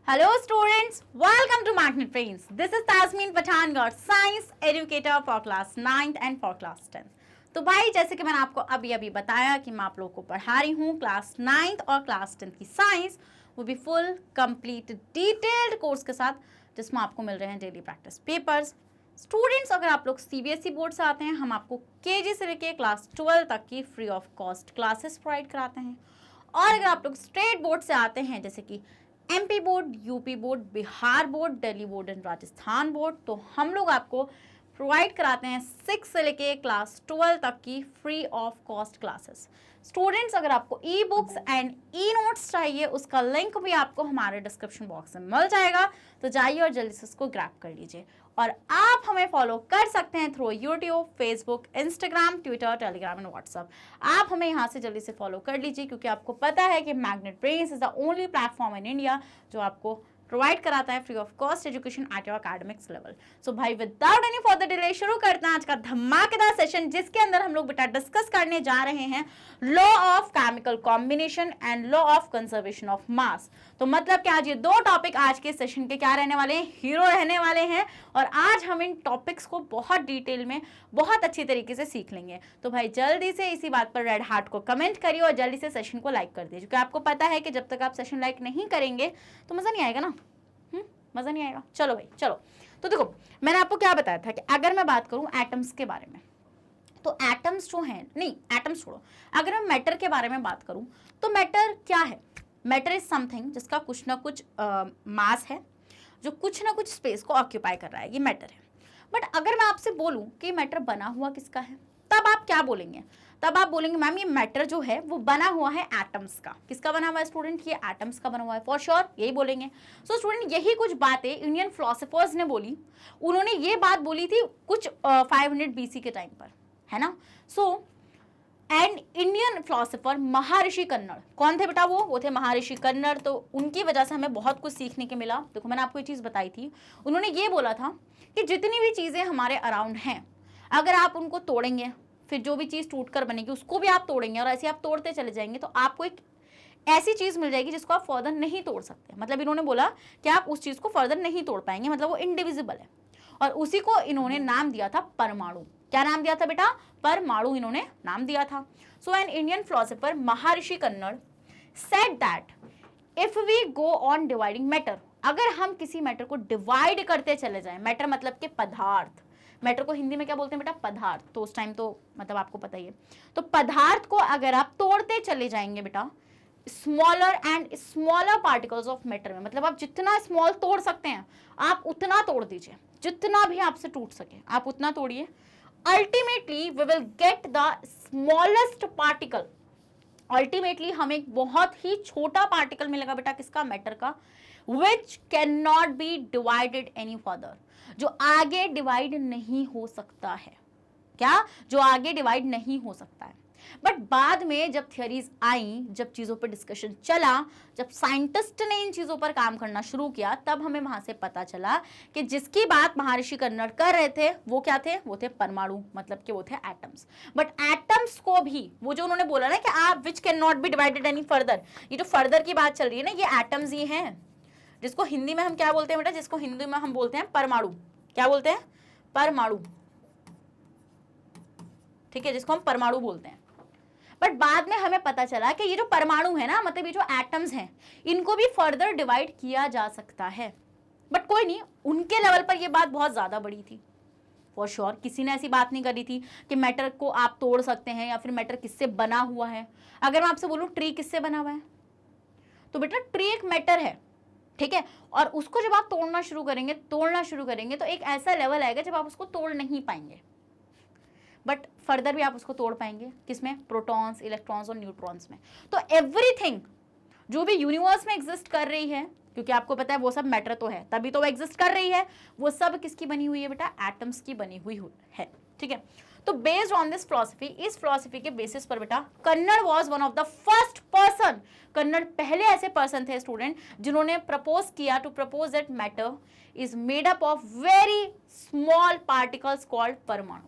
Hello students, welcome to Magnet Brains. This is Tasmin Pathan, your science educator for class 9th and for class 10th. तो भाई जैसे कि मैंने आपको अभी बताया कि मैं आप लोगों को पढ़ा रही हूँ क्लास 9th और क्लास 10th की साइंस, वो भी फुल कंप्लीट डिटेल्ड कोर्स के साथ, जिसमें आपको मिल रहे हैं डेली प्रैक्टिस पेपर्स। स्टूडेंट्स, अगर आप लोग सीबीएसई बोर्ड से आते हैं, हम आपको केजी से लेके क्लास 12 तक की free of cost classes provide कराते हैं। और अगर आप लोग स्टेट बोर्ड से आते हैं, जैसे कि MP board, UP board, Bihar board, Delhi board and Rajasthan board, तो हम लोग आपको प्रोवाइड कराते हैं 6 से लेके क्लास 12 तक की free of cost classes. Students, अगर आपको e books and e notes चाहिए, उसका लिंक भी आपको हमारे डिस्क्रिप्शन बॉक्स में मिल जाएगा, तो जाइए और जल्दी से उसको ग्रैब कर लीजिए। और आप हमें फॉलो कर सकते हैं through YouTube, Facebook, Instagram, Twitter, Telegram and WhatsApp. आप हमें यहाँ से जल्दी से फॉलो कर लीजिए, क्योंकि आपको पता है कि Magnet Brains is the only platform in India जो आपको प्रोवाइड कराता है free of cost education at your academics level. So भाई, विदाउट एनी फर्दर डिले शुरू करते हैं आज का धमाकेदार सेशन, जिसके अंदर हम लोग बेटा डिस्कस करने जा रहे हैं law of chemical combination and law of conservation of मास। तो मतलब कि आज ये दो टॉपिक आज के सेशन के क्या रहने वाले हैं, हीरो रहने वाले हैं। और आज हम इन टॉपिक्स को बहुत डिटेल में, बहुत अच्छी तरीके से सीख लेंगे। तो भाई जल्दी से इसी बात पर रेड हार्ट को कमेंट करिए और जल्दी से सेशन को लाइक कर दीजिए, क्योंकि आपको पता है कि जब तक आप सेशन लाइक नहीं करेंगे तो मजा नहीं आएगा ना। मजा नहीं आएगा। चलो भाई चलो। तो देखो, मैंने आपको क्या बताया था कि अगर मैं बात करूं एटम्स के बारे में, तो एटम्स जो हैं, नहीं एटम्स छोड़ो, अगर मैं मैटर के बारे में बात करूं तो मैटर क्या है? मैटर इज समथिंग जिसका कुछ ना कुछ मास है, जो कुछ ना कुछ स्पेस को ऑक्यूपाई कर रहा है, ये मैटर है। बट अगर मैं आपसे बोलूं कि मैटर बना हुआ किसका है, तब आप क्या बोलेंगे? तब आप बोलेंगे मैम ये मैटर जो है वो बना हुआ है एटम्स का। किसका बना हुआ है स्टूडेंट? ये एटम्स का बना हुआ है, फॉर श्योर यही बोलेंगे। सो स्टूडेंट, यही कुछ बातें इंडियन फिलोसोफर्स ने बोली। उन्होंने ये बात बोली थी कुछ 500 बीसी के टाइम पर, है ना। So and Indian philosopher Maharshi Kannada, कौन थे बेटा? वो थे महर्षि कन्नड़। तो उनकी वजह से हमें बहुत कुछ सीखने के मिला। देखो, मैंने आपको ये चीज़ बताई थी, उन्होंने ये बोला था कि जितनी भी चीज़ें हमारे अराउंड हैं, अगर आप उनको तोड़ेंगे, फिर जो भी चीज़ टूटकर बनेगी उसको भी आप तोड़ेंगे, और ऐसे आप तोड़ते चले जाएंगे, तो आपको एक ऐसी चीज़ मिल जाएगी जिसको आप फर्दर नहीं तोड़ सकते। मतलब इन्होंने बोला कि आप उस चीज़ को फर्दर नहीं तोड़ पाएंगे, मतलब वो इनडिविजिबल है। और उसी को इन्होंने नाम दिया था परमाणु। क्या नाम दिया था बेटा? परमाणु इन्होंने नाम दिया था। सो N Indian philosopher Maharshi Kanad said that if we go on dividing matter, अगर हम किसी मैटर को डिवाइड करते चले जाएं, मैटर मतलब के पदार्थ, मैटर को हिंदी में क्या बोलते हैं बेटा? पदार्थ। तो उस टाइम तो मतलब आपको पता ही है। तो पदार्थ को अगर आप तोड़ते चले जाएंगे बेटा, smaller and smaller particles of matter में, मतलब आप जितना स्मॉल तोड़ सकते हैं आप उतना तोड़ दीजिए, जितना भी आपसे टूट सके आप उतना तोड़िए। Ultimately we will get the smallest particle. Ultimately हमें एक बहुत ही छोटा पार्टिकल मिलेगा बेटा, किसका? मैटर का, which can not be divided any further, जो आगे डिवाइड नहीं हो सकता है। क्या? जो आगे डिवाइड नहीं हो सकता है। बट बाद में जब थियरीज आई, जब चीज़ों पर डिस्कशन चला, जब साइंटिस्ट ने इन चीज़ों पर काम करना शुरू किया, तब हमें वहां से पता चला कि जिसकी बात महर्षि कन्नड़ कर रहे थे वो क्या थे? वो थे परमाणु, मतलब कि वो थे एटम्स। बट एटम्स को भी, वो जो उन्होंने बोला ना कि आप which can not be divided any further, ये जो फर्दर की बात चल रही है ना, ये एटम्स ही हैं, जिसको हिंदी में हम क्या बोलते हैं बेटा? जिसको हिंदी में हम बोलते हैं परमाणु। क्या बोलते हैं? परमाणु। ठीक है, जिसको हम परमाणु बोलते हैं। बट बाद में हमें पता चला कि ये जो परमाणु है ना, मतलब ये जो एटम्स हैं, इनको भी फर्दर डिवाइड किया जा सकता है। बट कोई नहीं, उनके लेवल पर ये बात बहुत ज्यादा बड़ी थी। फॉर श्योर किसी ने ऐसी बात नहीं करी थी कि मैटर को आप तोड़ सकते हैं, या फिर मैटर किससे बना हुआ है। अगर मैं आपसे बोलूं ट्री किससे बना हुआ है, तो बेटा ट्री एक मैटर है, ठीक है। और उसको जब आप तोड़ना शुरू करेंगे तो एक ऐसा लेवल आएगा जब आप उसको तोड़ नहीं पाएंगे। बट फर्दर भी आप उसको तोड़ पाएंगे, किसमें? प्रोटॉन्स, इलेक्ट्रॉन्स और न्यूट्रॉन्स में। तो एवरीथिंग जो भी यूनिवर्स में एग्जिस्ट कर रही है, क्योंकि आपको पता है वो सब मैटर तो है, तभी तो वो एग्जिस्ट कर रही है, वो सब किसकी बनी हुई है बेटा? एटम्स की बनी हुई है, ठीक है। तो बेस्ड ऑन दिस फिलॉसफी, इस फिलॉसफी के बेसिस पर बेटा Kanad was one of the first person, Kanad पहले ऐसे पर्सन थे स्टूडेंट जिन्होंने प्रपोज किया to propose that matter is made up of very small particles called paramanu.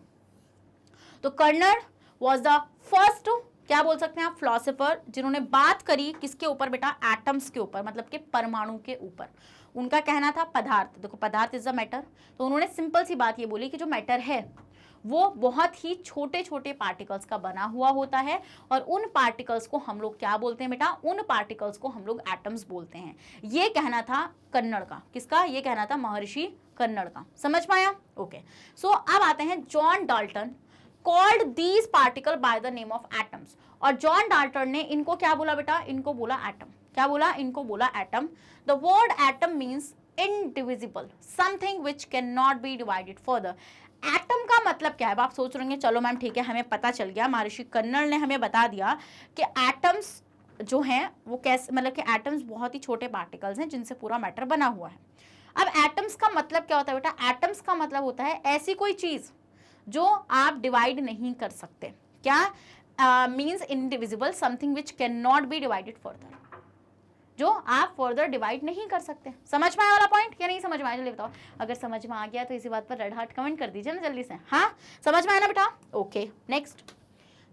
तो कन्नड़ वाज द फर्स्ट क्या बोल सकते हैं आप, फिलोसोफर जिन्होंने बात करी किसके ऊपर बेटा, एटम्स के ऊपर, मतलब कि परमाणु के ऊपर। उनका कहना था पदार्थ, देखो पदार्थ इज द मैटर, तो उन्होंने सिंपल सी बात ये बोली कि जो मैटर है वो बहुत ही छोटे छोटे पार्टिकल्स का बना हुआ होता है, और उन पार्टिकल्स को हम लोग क्या बोलते हैं बेटा, उन पार्टिकल्स को हम लोग एटम्स बोलते हैं। ये कहना था कन्नड़ का, किसका, ये कहना था महर्षि कन्नड़ का। समझ में आया? ओके। सो अब आते हैं John Dalton called these particle by the name of atoms, और जॉन डाल्टन ने इनको क्या बोला बेटा, इनको बोला एटम। क्या बोला, इनको बोला atom. The word atom means indivisible, something which can not be divided further. Atom का मतलब क्या है? आप सोच रहे होंगे चलो मैम ठीक है, हमें पता चल गया, महर्षि कन्नड़ ने हमें बता दिया कि एटम्स जो हैं वो कैसे, मतलब कि एटम्स बहुत ही छोटे पार्टिकल्स हैं जिनसे पूरा मैटर बना हुआ है। अब एटम्स का मतलब क्या होता है बेटा, एटम्स का मतलब होता है ऐसी कोई चीज जो आप डिवाइड नहीं कर सकते। क्या means indivisible, something which can not be divided further, जो आप फर्दर डिवाइड नहीं कर सकते। समझ में आया वाला पॉइंट या नहीं समझ में आया? जल्दी बताओ, अगर समझ में आ गया तो इसी बात पर रेड हार्ट कमेंट कर दीजिए ना जल्दी से। हाँ समझ में आया ना बेटा? Okay next.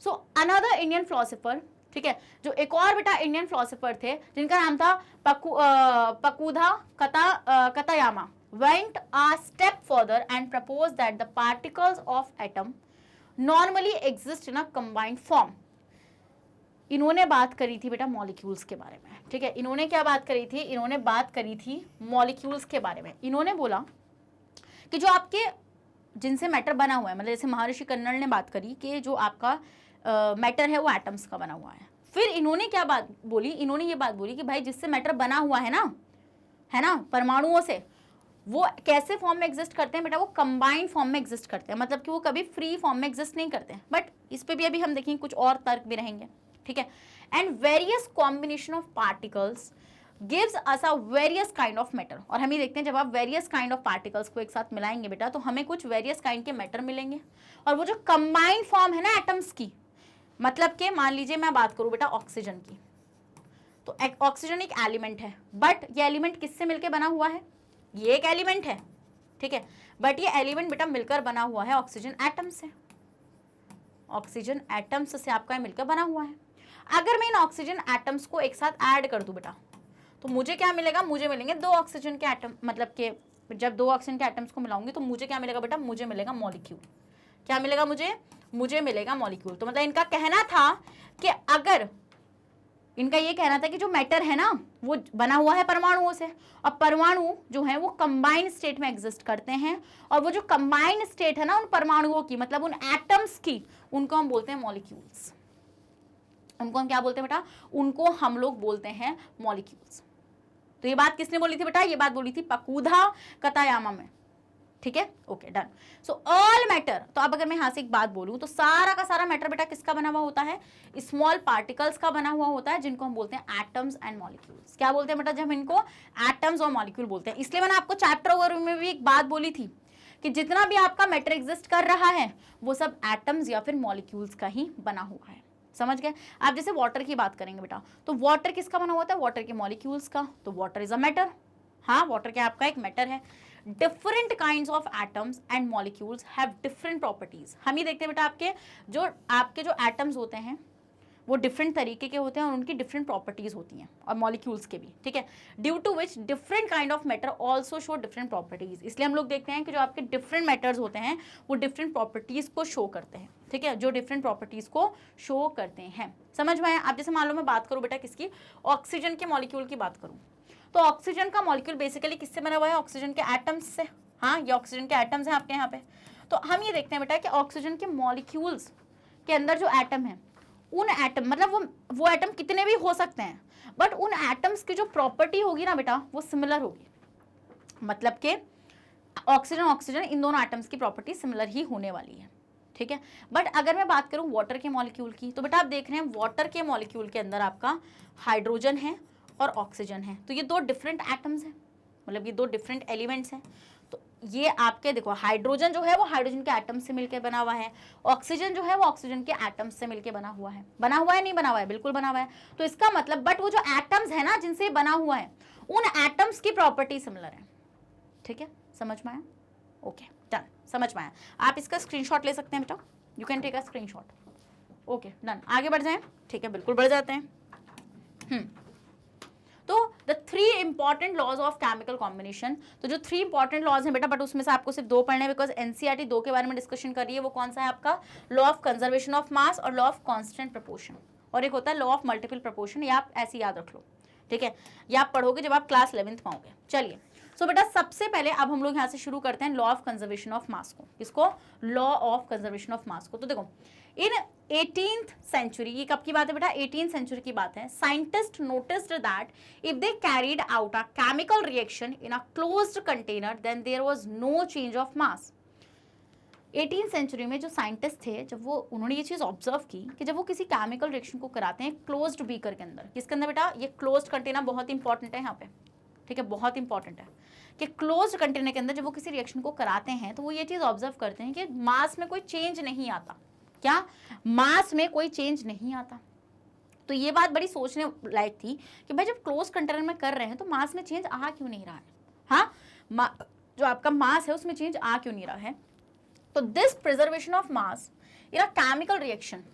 So another Indian philosopher, ठीक है, जो एक और बेटा इंडियन फिलोसोफर थे जिनका नाम था पकुधा कतायामा, went a step further and proposed that the particles of atom normally exist in a combined form. इन्होंने बात करी थी बेटा मॉलिक्यूल्स के बारे में, ठीक है। इन्होंने क्या बात करी थी, इन्होंने बात करी थी मॉलिक्यूल्स के बारे में। इन्होंने बोला कि जो आपके जिनसे मैटर बना हुआ है, मतलब जैसे महर्षि कन्नड़ ने बात करी कि जो आपका मैटर है वो एटम्स का बना हुआ है। फिर इन्होंने क्या बात बोली, इन्होंने ये बात बोली कि भाई जिससे मैटर बना हुआ है ना, परमाणुओं से, वो कैसे फॉर्म में एग्जिस्ट करते हैं बेटा, वो कंबाइंड फॉर्म में एग्जिस्ट करते हैं, मतलब कि वो कभी फ्री फॉर्म में एग्जिस्ट नहीं करते हैं। बट इस पे भी अभी हम देखेंगे, कुछ और तर्क भी रहेंगे, ठीक है। And various combination of particles gives us a various kind of matter. और हम ये देखते हैं जब आप वेरियस काइंड ऑफ पार्टिकल्स को एक साथ मिलाएंगे बेटा तो हमें कुछ वेरियस काइंड के मैटर मिलेंगे। और वो जो कंबाइंड फॉर्म है ना एटम्स की, मतलब कि मान लीजिए मैं बात करूं बेटा ऑक्सीजन की, तो ऑक्सीजन एक एलिमेंट है, बट ये एलिमेंट किससे मिलकर बना हुआ है, ये एक एलिमेंट है, ठीक है, बट ये एलिमेंट बेटा मिलकर बना हुआ है ऑक्सीजन एटम से। ऑक्सीजन एटम्स से आपका मिलकर बना हुआ है। अगर मैं इन ऑक्सीजन एटम्स को एक साथ ऐड कर दूं बेटा तो मुझे क्या मिलेगा, मुझे मिलेंगे दो ऑक्सीजन के एटम, मतलब कि जब दो ऑक्सीजन के एटम्स को मिलाऊंगी तो मुझे क्या मिलेगा बेटा, मुझे मिलेगा मॉलिक्यूल। क्या मिलेगा मुझे मिलेगा मॉलिक्यूल। तो मतलब इनका कहना था कि अगर, इनका ये कहना था कि जो मैटर है ना वो बना हुआ है परमाणुओं से, और परमाणु जो है वो कंबाइंड स्टेट में एग्जिस्ट करते हैं, और वो जो कंबाइंड स्टेट है ना उन परमाणुओं की, मतलब उन एटम्स की, उनको हम बोलते हैं मॉलिक्यूल्स। उनको हम क्या बोलते हैं बेटा, उनको हम लोग बोलते हैं मॉलिक्यूल्स। तो ये बात किसने बोली थी बेटा, ये बात बोली थी पकुधा कतायामा में, ठीक है। Okay done. So all matter, तो अब अगर मैं यहां से एक बात बोलूं तो सारा का सारा मैटर बेटा किसका बना हुआ होता है, स्मॉल पार्टिकल्स का बना हुआ होता है, जिनको हम बोलते हैं एटम्स एंड मॉलिक्यूल्स। क्या बोलते हैं बेटा, जब हम इनको एटम्स और मॉलिक्यूल बोलते हैं। इसलिए मैंने आपको चैप्टर ओवर में भी एक बात बोली थी कि जितना भी आपका मैटर एग्जिस्ट कर रहा है वो सब एटम्स या फिर मॉलिक्यूल्स का ही बना हुआ है। समझ गए? आप जैसे वाटर की बात करेंगे बेटा तो वाटर किसका बना हुआ था, वाटर के मॉलिक्यूल्स का। तो वाटर इज अ मैटर, हाँ वाटर क्या आपका एक मैटर है। Different kinds of atoms and molecules have different properties. हम ये देखते हैं बेटा आपके जो एटम्स होते हैं वो डिफरेंट तरीके के होते हैं और उनकी डिफरेंट प्रॉपर्टीज होती हैं, और मॉलिक्यूल्स के भी, ठीक है। Due to which different kind of matter also show different properties. इसलिए हम लोग देखते हैं कि जो आपके डिफरेंट मैटर्स होते हैं वो डिफरेंट प्रॉपर्टीज को शो करते हैं, ठीक है, जो डिफरेंट प्रॉपर्टीज को शो करते हैं। समझ में आया? आप जैसे मान लो मैं बात करूँ बेटा किसकी, ऑक्सीजन के मॉलिक्यूल की बात करूँ तो ऑक्सीजन का मॉलिक्यूल बेसिकली किससे बना हुआ है, ऑक्सीजन के एटम्स से। हाँ ये ऑक्सीजन के एटम्स हैं आपके यहाँ पे। तो हम ये देखते हैं बेटा कि ऑक्सीजन के मॉलिक्यूल्स के अंदर जो एटम है, उन एटम, मतलब वो एटम कितने भी हो सकते हैं, बट उन एटम्स की जो प्रॉपर्टी होगी ना बेटा वो सिमिलर होगी। मतलब कि ऑक्सीजन इन दोनों एटम्स की प्रॉपर्टी सिमिलर ही होने वाली है, ठीक है। बट अगर मैं बात करूं वाटर के मॉलिक्यूल की तो बेटा आप देख रहे हैं वाटर के मॉलिक्यूल के अंदर आपका हाइड्रोजन है और ऑक्सीजन है। तो ये दो डिफरेंट एटम्स हैं, मतलब ये दो डिफरेंट एलिमेंट्स हैं। तो ये आपके देखो हाइड्रोजन जो है वो हाइड्रोजन के एटम से मिलकर बना हुआ है, ऑक्सीजन जो है वो ऑक्सीजन के एटम्स से मिलकर बना हुआ है। नहीं बना हुआ है, बिल्कुल बना हुआ है। तो इसका मतलब बट वो जो एटम्स है ना जिनसे बना हुआ है उन एटम्स की प्रॉपर्टी सिमिलर है, ठीक है। समझ में आया? ओके डन, समझ में आया। आप इसका स्क्रीनशॉट ले सकते हैं बेटा, you can take a screenshot. Okay done, आगे बढ़ जाएं। ठीक है, बिल्कुल बढ़ जाते हैं। तो the 3 important laws of chemical combination, तो जो 3 इंपॉर्टेंट लॉज हैं बेटा, बट उसमें से आपको सिर्फ 2 पढ़ने हैं बिकॉज एनसीईआरटी 2 के बारे में डिस्कशन कर रही है। वो कौन सा है आपका? लॉ ऑफ कंजर्वेशन ऑफ मास और लॉ ऑफ कांस्टेंट प्रोपोर्शन, और एक होता है लॉ ऑफ मल्टीपल प्रोपोर्शन। ये आप ऐसे याद रख लो, ठीक है, ये आप पढ़ोगे जब आप क्लास 11th में होगे। चलिए, सो बेटा सबसे पहले अब हम लोग यहाँ से शुरू करते हैं law of conservation of mass को। किसको? Law of conservation of mass को। तो देखो, इन 18th सेंचुरी, ये कब की बात है बेटा? 18th सेंचुरी की बात है। Scientist noticed that if they carried out a chemical reaction in a closed container then there was no change of mass. 18th century में जो साइंटिस्ट थे, जब वो उन्होंने ये चीज ऑब्जर्व की कि जब वो किसी केमिकल रिएक्शन को कराते हैं क्लोज्ड बीकर के अंदर, किसके अंदर बेटा? ये क्लोज्ड कंटेनर बहुत इंपॉर्टेंट है यहाँ पे, ठीक है, बहुत इंपॉर्टेंट है कि क्लोज्ड कंटेनर के अंदर जब वो किसी रिएक्शन को कराते हैं तो वो ये चीज ऑब्जर्व करते हैं कि मास में कोई चेंज नहीं आता। क्या? मास में कोई चेंज नहीं आता। तो ये बात बड़ी सोचने लायक थी कि भाई जब क्लोज कंटेनर में कर रहे हैं तो मास में चेंज आ क्यों नहीं रहा है? हाँ, जो आपका मास है उसमें चेंज आ क्यों नहीं रहा है? तो this preservation of mass in a chemical reaction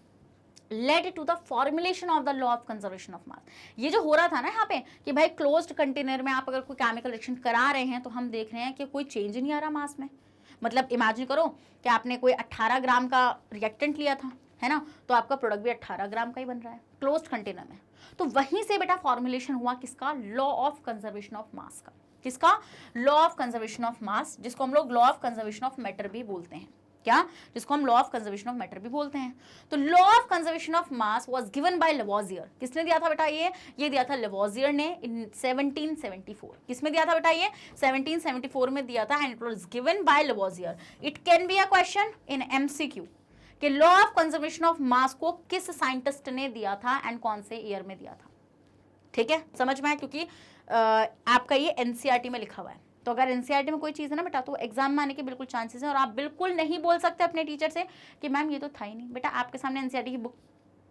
led to the formulation of the law of conservation of mass। ये जो हो रहा था ना यहाँ पे कि भाई क्लोज्ड कंटेनर में आप अगर कोई केमिकल रिएक्शन करा रहे हैं तो हम देख रहे हैं कि कोई चेंज नहीं आ रहा मास में। मतलब इमेजिन करो कि आपने कोई 18 ग्राम का रिएक्टेंट लिया था, है ना, तो आपका प्रोडक्ट भी 18 ग्राम का ही बन रहा है क्लोज्ड कंटेनर में। तो वहीं से बेटा फॉर्मुलेशन हुआ किसका? लॉ ऑफ कंजर्वेशन ऑफ मास का। किसका? लॉ ऑफ कंजर्वेशन ऑफ मास, जिसको हम लोग law of conservation of matter भी बोलते हैं। क्या? जिसको हम law of conservation of matter भी बोलते हैं। तो law of conservation of mass was given by Lavoisier. किसने दिया था बेटा? ये दिया था लेवोजियर ने इन 1774। किसमें दिया था बेटा? ये 1774 में दिया था, and it was given by Lavoisier. It can be a question in MCQ कि law of conservation of mass को किस साइंटिस्ट ने दिया था एंड कौन से ईयर में दिया था। ठीक है, समझ में आया? क्योंकि आपका ये एनसीईआरटी में लिखा हुआ है। तो अगर एनसीईआरटी में कोई चीज़ है ना बेटा तो एग्जाम में आने के बिल्कुल चांसेस हैं, और आप बिल्कुल नहीं बोल सकते अपने टीचर से कि मैम ये तो था ही नहीं। बेटा आपके सामने एनसीईआरटी की बुक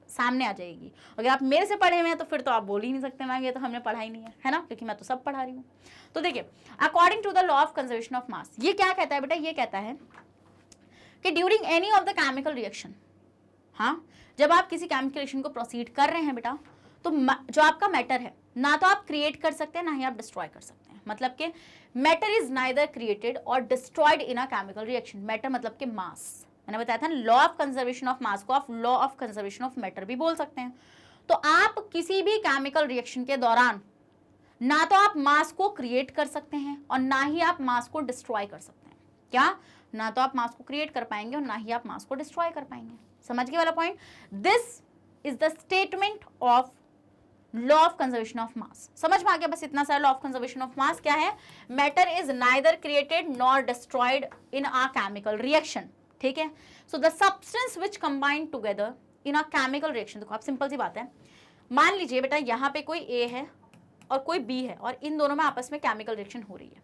सामने आ जाएगी। अगर आप मेरे से पढ़े हुए हैं तो फिर तो आप बोल ही नहीं सकते मैम ये तो हमने पढ़ा ही नहीं है ना, क्योंकि मैं तो सब पढ़ा रही हूँ। तो देखिए, according to the law of conservation of mass, ये क्या कहता है बेटा? ये कहता है कि during any of the chemical reaction, हाँ, जब आप किसी केमिकल रिएक्शन को प्रोसीड कर रहे हैं बेटा, तो जो आपका मैटर है ना तो आप क्रिएट कर सकते हैं ना ही आप डिस्ट्रॉय कर सकते हैं। मतलब कि मैटर इज नाइदर क्रिएटेड और destroyed in a chemical reaction. Matter मतलब कि मास, मैंने बताया था law of conservation of mass को आप law of conservation of matter भी बोल सकते हैं। तो आप किसी भी केमिकल रिएक्शन के दौरान ना तो आप मास को क्रिएट कर सकते हैं और ना ही आप मास को डिस्ट्रॉय कर सकते हैं। क्या? ना तो आप मास को क्रिएट कर पाएंगे और ना ही आप मास को डिस्ट्रॉय कर पाएंगे। समझ गए वाला point? This is the statement of law of conservation of मास। समझ में आ गया? बस इतना सारा लॉ ऑफ कंजर्वेशन ऑफ मास क्या है? Matter is neither created nor destroyed in a chemical reaction. ठीक है, so the substance which combine together in a chemical reaction. देखो आप, सिंपल सी बात है, मान लीजिए बेटा यहाँ पे कोई ए है और कोई बी है और इन दोनों में आपस में केमिकल रिएक्शन हो रही है।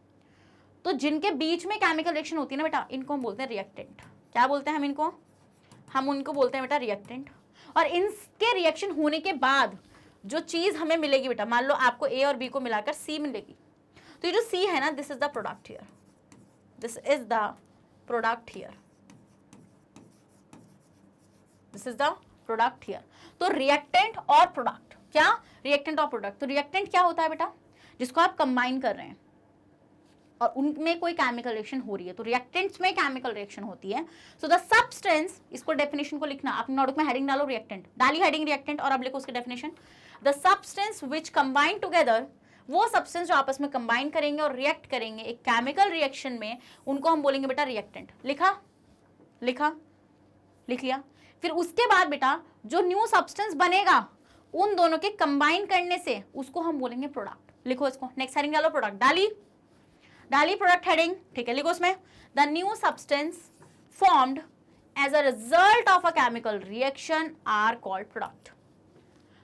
तो जिनके बीच में केमिकल रिएक्शन होती है ना बेटा, इनको हम बोलते हैं रिएक्टेंट। क्या बोलते हैं हम इनको? हम उनको बोलते हैं बेटा रिएक्टेंट। और इनके रिएक्शन होने के बाद जो चीज हमें मिलेगी बेटा, मान लो आपको ए और बी को मिलाकर सी मिलेगी, तो ये जो सी है ना, this is the product here, this is the product here, this is the product here. तो रिएक्टेंट और प्रोडक्ट, क्या? रिएक्टेंट और प्रोडक्ट। तो रिएक्टेंट क्या होता है बेटा? जिसको आप कंबाइन कर रहे हैं और उनमें कोई केमिकल रिएक्शन हो रही है, तो रिएक्टेंट्स में केमिकल रिएक्शन होती है। सो द सब्सटेंस, इसको डेफिनेशन को लिखना, आप नोटबुक में हेडिंग डालो रिएक्टेंट, डाली हेडिंग रिएक्टेंट और अब लिखो उसकी definition. The substance which combine together, वो सब्सटेंस जो आपस में कंबाइन करेंगे और रिएक्ट करेंगे एक केमिकल रिएक्शन में, उनको हम बोलेंगे बेटा रिएक्टेंट। लिखा? लिख लिया? फिर उसके बाद बेटा जो न्यू सब्सटेंस बनेगा उन दोनों के कंबाइन करने से उसको हम बोलेंगे प्रोडक्ट। लिखो इसको, नेक्स्ट हेडिंग डालो, प्रोडक्ट डाली प्रोडक्ट हेडिंग। ठीक है, लिखो उसमें the new substance formed as a result of a chemical reaction are called product.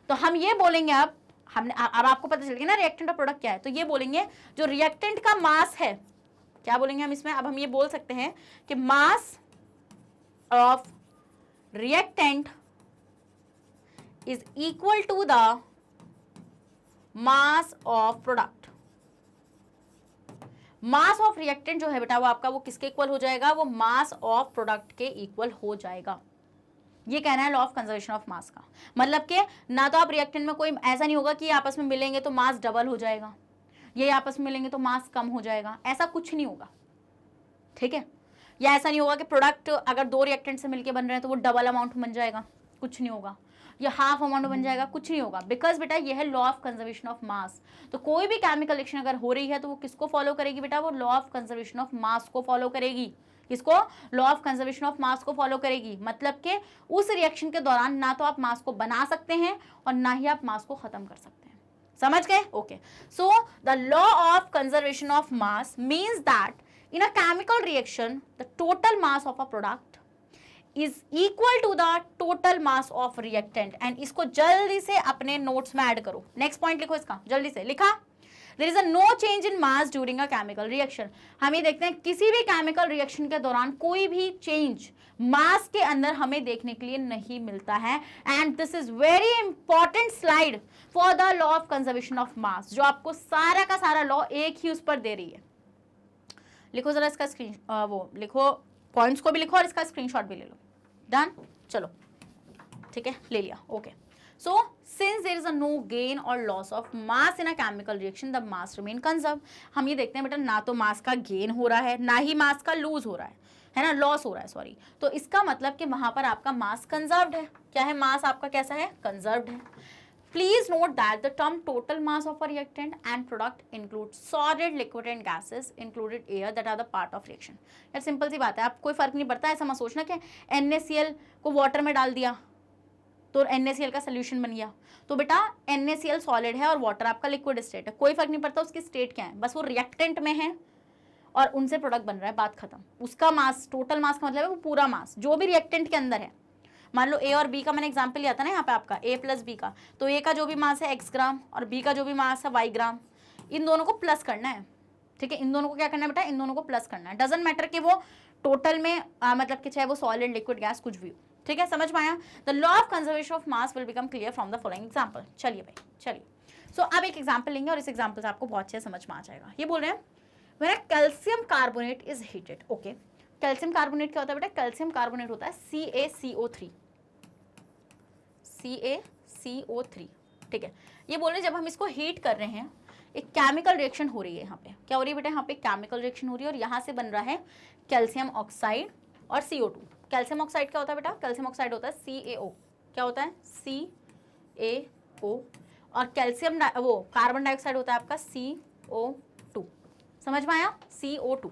तो हम ये बोलेंगे, अब आपको पता चल गया ना रिएक्टेंट और प्रोडक्ट क्या है। तो ये बोलेंगे जो रिएक्टेंट का मास है, क्या बोलेंगे हम इसमें? अब हम ये बोल सकते हैं कि mass of reactant is equal to the mass of product. Mass of reactant जो है बेटा वो आपका वो किसके इक्वल हो जाएगा? वो मास ऑफ प्रोडक्ट के इक्वल हो जाएगा। ये कहना है लॉ ऑफ कंजर्वेशन ऑफ मास का। मतलब कि ना तो आप रिएक्टेंट में कोई ऐसा नहीं होगा कि आपस में मिलेंगे तो मास डबल हो जाएगा, ये आपस में मिलेंगे तो मास कम हो जाएगा, ऐसा कुछ नहीं होगा, ठीक है। या ऐसा नहीं होगा कि प्रोडक्ट अगर दो रिएक्टेंट से मिलके बन रहे हैं तो वो डबल अमाउंट बन जाएगा, कुछ नहीं होगा। या हाफ अमाउंट बन जाएगा, कुछ नहीं होगा, बिकॉज बेटा ये है लॉ ऑफ कंजर्वेशन ऑफ मास। तो कोई भी केमिकल रिएक्शन अगर हो रही है तो वो किसको फॉलो करेगी बेटा, वो law of conservation of mass को फॉलो करेगी। किसको? Law of conservation of mass को फॉलो करेगी। मतलब कि उस रिएक्शन के दौरान ना तो आप मास को बना सकते हैं और ना ही आप मास को खत्म कर सकते हैं। समझ गए? Okay, so the law of conservation of mass means that in a chemical reaction the total mass of a product is equal to the total mass of reactant। and इसको जल्दी से अपने नोट्स में ऐड करो। Next point लिखो, इसका जल्दी से लिखा। there is a no change in mass during a chemical reaction। हम ये देखते हैं किसी भी केमिकल रिएक्शन के दौरान कोई भी चेंज मास के अंदर हमें देखने के लिए नहीं मिलता है। And this is very important slide for the law of conservation of मास, जो आपको सारा का सारा लॉ एक ही उस पर दे रही है। लिखो जरा इसका वो लिखो, पॉइंट्स को भी लिखो और इसका स्क्रीनशॉट भी ले लो। डन, चलो ठीक है, ले लिया। Okay, so since there is a no gain और loss of mass in a chemical reaction the mass remain conserve. हम ये देखते हैं बेटा ना तो मास का गेन हो रहा है ना ही मास का लूज हो रहा है ना, लॉस हो रहा है, सॉरी। तो इसका मतलब कि वहां पर आपका मास कंजर्व्ड है। क्या है? मास आपका कैसा है? कंजर्व्ड है। Please note that the term total mass of a reactant and product includes solid, liquid and gases included air that are the part of reaction। यार सिंपल सी बात है, आप कोई फर्क नहीं पड़ता। ऐसा मत सोचना कि NaCl को वाटर में डाल दिया तो NaCl का सोल्यूशन बन गया। तो बेटा NaCl सॉलिड है और वाटर आपका लिक्विड स्टेट है, कोई फर्क नहीं पड़ता उसकी स्टेट क्या है, बस वो रिएक्टेंट में है और उनसे प्रोडक्ट बन रहा है, बात खत्म। उसका मास, टोटल मास का मतलब है वो पूरा मास जो भी रिएक्टेंट के अंदर है। मान लो ए और बी का मैंने एग्जांपल लिया था ना यहाँ पे आपका ए प्लस बी का, तो ए का जो भी मास है x ग्राम और बी का जो भी मास है y ग्राम, इन दोनों को प्लस करना है, ठीक है। इन दोनों को क्या करना है बेटा? इन दोनों को प्लस करना है। डजंट मैटर कि वो टोटल में मतलब कि चाहे वो सॉलिड, लिक्विड, गैस कुछ भी हो, ठीक है। समझ में आया? The law of conservation of mass will become clear from the following example. चलिए भाई, चलिए। सो अब एक एग्जाम्पल लेंगे और इस एग्जाम्पल से आपको बहुत अच्छे समझ में आ जाएगा। ये बोल रहे हैं when calcium carbonate is heated. Okay, calcium carbonate क्या होता है बेटा? कैल्शियम कार्बोनेट होता है CaCO3, CaCO3, ठीक है। ये बोल रहे हैं जब हम इसको हीट कर रहे हैं, एक केमिकल रिएक्शन हो रही है। यहाँ पे क्या हो रही है बेटा? यहाँ पे केमिकल रिएक्शन हो रही है और यहाँ से बन रहा है कैल्शियम ऑक्साइड और CO2। कैल्शियम ऑक्साइड क्या होता है बेटा? कैल्शियम ऑक्साइड होता है CaO। क्या होता है? CaO। और कैल्शियम वो कार्बन डाइऑक्साइड होता है आपका CO2। समझ में आया? CO2।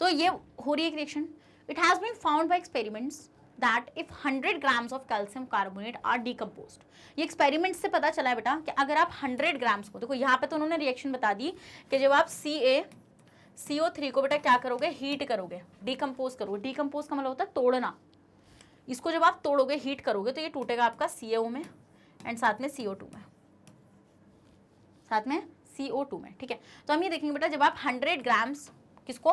तो ये हो रही है reaction. It has been found by experiments that if 100 grams of calcium carbonate are decomposed। ये एक्सपेरिमेंट से पता चला है बेटा कि अगर आप 100 ग्राम्स को, देखो यहाँ पे तो उन्होंने रिएक्शन बता दी कि जब आप CaCO3 को बेटा क्या करोगे? हीट करोगे, डिकम्पोज करोगे। डिकम्पोज का मतलब होता है तोड़ना। इसको जब आप तोड़ोगे, हीट करोगे तो ये टूटेगा आपका CaO में एंड साथ में CO2 में, साथ में CO2 में, ठीक है। तो हम ये देखेंगे बेटा जब आप 100 ग्राम्स किसको?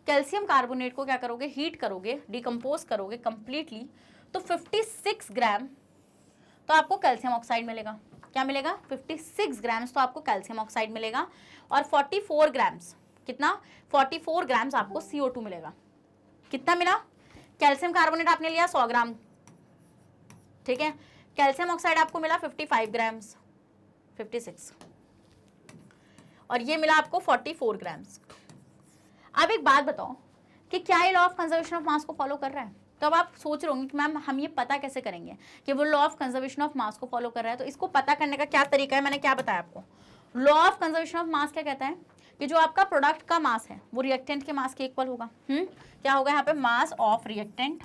कैल्शियम कार्बोनेट को क्या करोगे? हीट करोगे, डिकम्पोज करोगे कंप्लीटली, तो 56 ग्राम तो आपको कैल्शियम ऑक्साइड मिलेगा। क्या मिलेगा? 56 ग्राम्स तो आपको कैल्शियम ऑक्साइड मिलेगा और 44 ग्राम्स, कितना? 44 ग्राम्स आपको CO2 मिलेगा। कितना मिला? कैल्शियम कार्बोनेट आपने लिया 100 ग्राम, ठीक है। कैल्शियम ऑक्साइड आपको मिला 55 ग्राम्स, 56, और ये मिला आपको 44 ग्राम्स। अब एक बात बताओ कि क्या ये law of conservation of mass को फॉलो कर रहा है? तो अब आप सोच रहे होंगे कि मैम हम ये पता कैसे करेंगे कि वो law of conservation of mass को फॉलो कर रहा है। तो इसको पता करने का क्या तरीका है? मैंने क्या बताया आपको। लॉ ऑफ कंजर्वेशन ऑफ मास क्या कहता है कि जो आपका प्रोडक्ट का मास है वो रिएक्टेंट के मास के इक्वल होगा। क्या होगा यहाँ पे? Mass of reactant